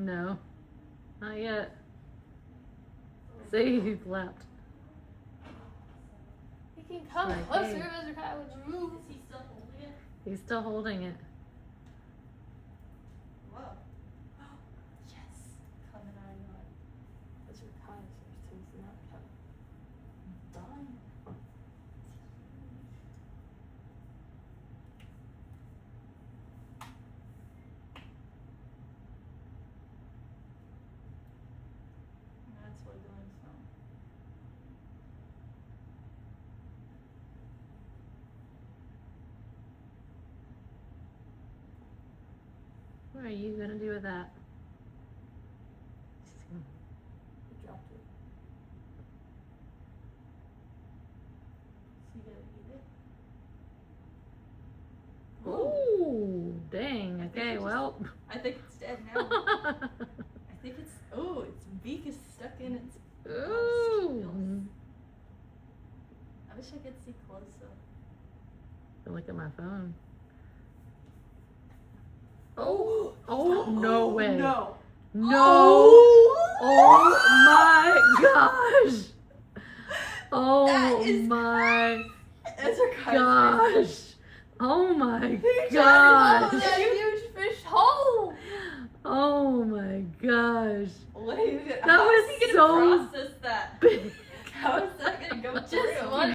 No. Not yet. See, he flapped. He can come Like, closer, hey. Mr. Kai would move. Is he still holding it? He's still holding it. Whoa. Yes. Coming on your Mr. Kai is here, so he's not coming. done. That's what doing some. What are you gonna do with that? He dropped it. So you gotta eat it. Ooh, dang. I think Okay, it just- well. I think it's dead now. I think it's its beak is stuck in its Ooh. I wish I could see close up. Look at my phone. Oh, oh, no way. No. No. Oh my gosh. Oh That is my Gosh. gosh. Oh my Oh, gosh. that huge fish hole! Oh my gosh. What are you gonna, That how is was he gonna so process that? big. How is that gonna go Just through? one